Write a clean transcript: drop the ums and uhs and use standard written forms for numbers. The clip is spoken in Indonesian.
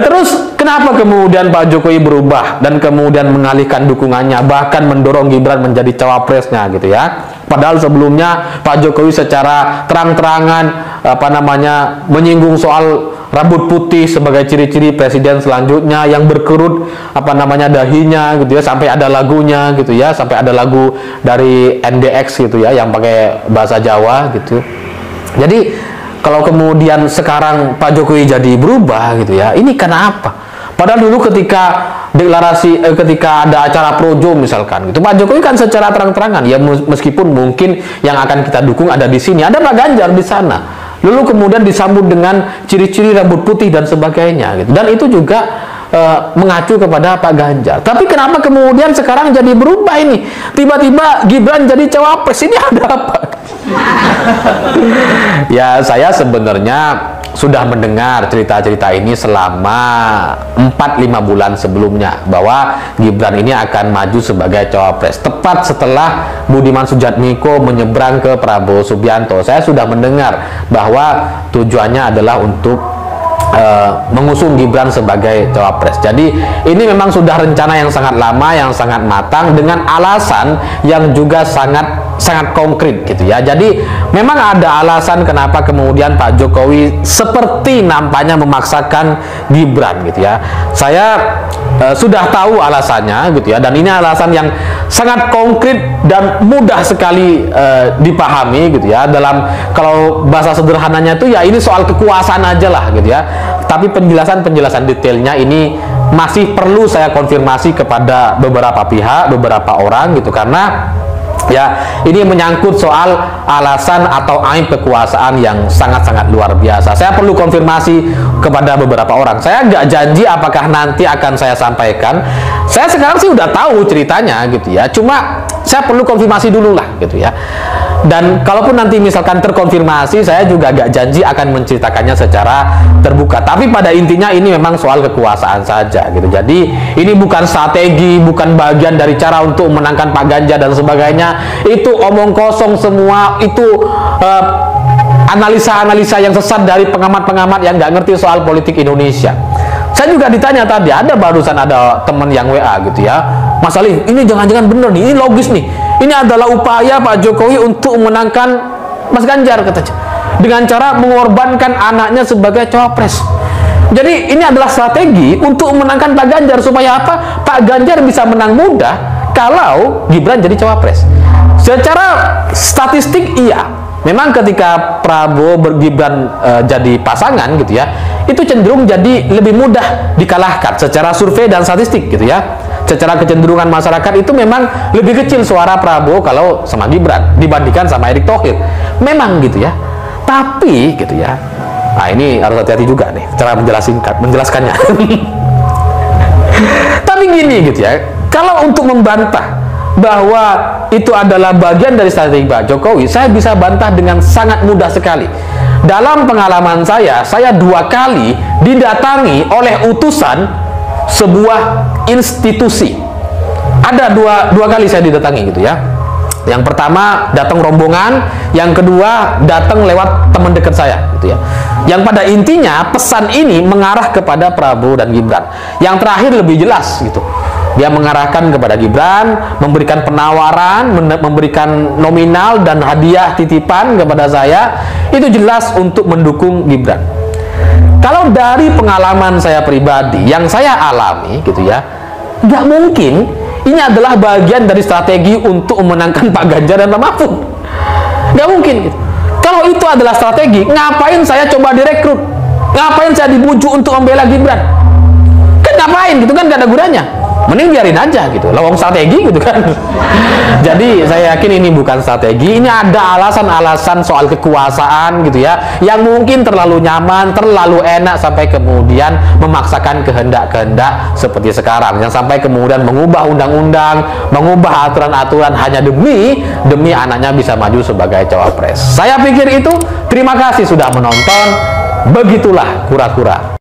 Terus kenapa kemudian Pak Jokowi berubah dan kemudian mengalihkan dukungannya, bahkan mendorong Gibran menjadi cawapresnya gitu ya? Padahal sebelumnya Pak Jokowi secara terang-terangan menyinggung soal rambut putih sebagai ciri-ciri presiden selanjutnya yang berkerut dahinya gitu ya, sampai ada lagunya gitu ya, sampai ada lagu dari NDX gitu ya yang pakai bahasa Jawa gitu. Jadi kalau kemudian sekarang Pak Jokowi jadi berubah gitu ya, ini karena apa? Padahal dulu ketika deklarasi, ketika ada acara projo misalkan gitu, Pak Jokowi kan secara terang-terangan ya, meskipun mungkin yang akan kita dukung ada di sini, ada Pak Ganjar di sana. Lalu kemudian disambut dengan ciri-ciri rambut putih dan sebagainya gitu. Dan itu juga mengacu kepada Pak Ganjar. Tapi kenapa kemudian sekarang jadi berubah ini? Tiba-tiba Gibran jadi cawapres, ini ada apa? Ya, saya sebenarnya sudah mendengar cerita-cerita ini selama 4-5 bulan sebelumnya, bahwa Gibran ini akan maju sebagai cawapres. Tepat setelah Budiman Sujatmiko menyeberang ke Prabowo Subianto, saya sudah mendengar bahwa tujuannya adalah untuk mengusung Gibran sebagai cawapres. Jadi ini memang sudah rencana yang sangat lama, yang sangat matang, dengan alasan yang juga sangat konkret gitu ya. Jadi memang ada alasan kenapa kemudian Pak Jokowi seperti nampaknya memaksakan Gibran gitu ya. Saya sudah tahu alasannya gitu ya, dan ini alasan yang sangat konkret dan mudah sekali dipahami gitu ya. Dalam, kalau bahasa sederhananya itu ya, ini soal kekuasaan aja lah gitu ya. Tapi penjelasan detailnya ini masih perlu saya konfirmasi kepada beberapa pihak, beberapa orang gitu, karena ya ini menyangkut soal alasan atau aib kekuasaan yang sangat-sangat luar biasa. Saya perlu konfirmasi kepada beberapa orang. Saya nggak janji apakah nanti akan saya sampaikan. Saya sekarang sih udah tahu ceritanya gitu ya, cuma saya perlu konfirmasi dulu lah gitu ya. Dan kalaupun nanti misalkan terkonfirmasi, saya juga gak janji akan menceritakannya secara terbuka. Tapi pada intinya ini memang soal kekuasaan saja gitu. Jadi ini bukan strategi, bukan bagian dari cara untuk memenangkan Pak Ganjar dan sebagainya. Itu omong kosong semua. Itu analisa-analisa yang sesat dari pengamat-pengamat yang gak ngerti soal politik Indonesia. Saya juga ditanya tadi, barusan ada teman yang WA gitu ya, Mas Ali, ini jangan-jangan bener nih, ini logis nih, ini adalah upaya Pak Jokowi untuk memenangkan Mas Ganjar katanya, dengan cara mengorbankan anaknya sebagai cawapres. Jadi ini adalah strategi untuk memenangkan Pak Ganjar, supaya apa? Pak Ganjar bisa menang mudah kalau Gibran jadi cawapres. Secara statistik iya, memang ketika Prabowo Gibran jadi pasangan gitu ya, itu cenderung jadi lebih mudah dikalahkan secara survei dan statistik gitu ya. Secara kecenderungan masyarakat itu memang lebih kecil suara Prabowo kalau sama Gibran dibandingkan sama Erick Thohir. Memang gitu ya. Tapi gitu ya. Nah, ini harus hati-hati juga nih cara menjelaskannya. Tapi gini gitu ya. Kalau untuk membantah bahwa itu adalah bagian dari strategi Pak Jokowi, saya bisa bantah dengan sangat mudah sekali. Dalam pengalaman saya 2 kali didatangi oleh utusan sebuah institusi. Ada dua kali saya didatangi gitu ya. Yang pertama datang rombongan, yang kedua datang lewat teman dekat saya gitu ya. Yang pada intinya pesan ini mengarah kepada Prabowo dan Gibran. Yang terakhir lebih jelas gitu. Dia mengarahkan kepada Gibran, memberikan penawaran, memberikan nominal dan hadiah titipan kepada saya. Itu jelas untuk mendukung Gibran. Kalau dari pengalaman saya pribadi yang saya alami gitu ya, nggak mungkin ini adalah bagian dari strategi untuk memenangkan Pak Ganjar dan Pak Mahfud. Nggak mungkin gitu. Kalau itu adalah strategi, ngapain saya coba direkrut? Ngapain saya dibujuk untuk membela Gibran? Kan ngapain gitu kan, gak ada gunanya. Mending biarin aja gitu, lawang strategi gitu kan. Jadi saya yakin ini bukan strategi, ini ada alasan-alasan soal kekuasaan gitu ya, yang mungkin terlalu nyaman, terlalu enak, sampai kemudian memaksakan kehendak-kehendak seperti sekarang, yang sampai kemudian mengubah undang-undang, mengubah aturan-aturan hanya demi anaknya bisa maju sebagai cawapres. Saya pikir itu. Terima kasih sudah menonton. Begitulah kura-kura.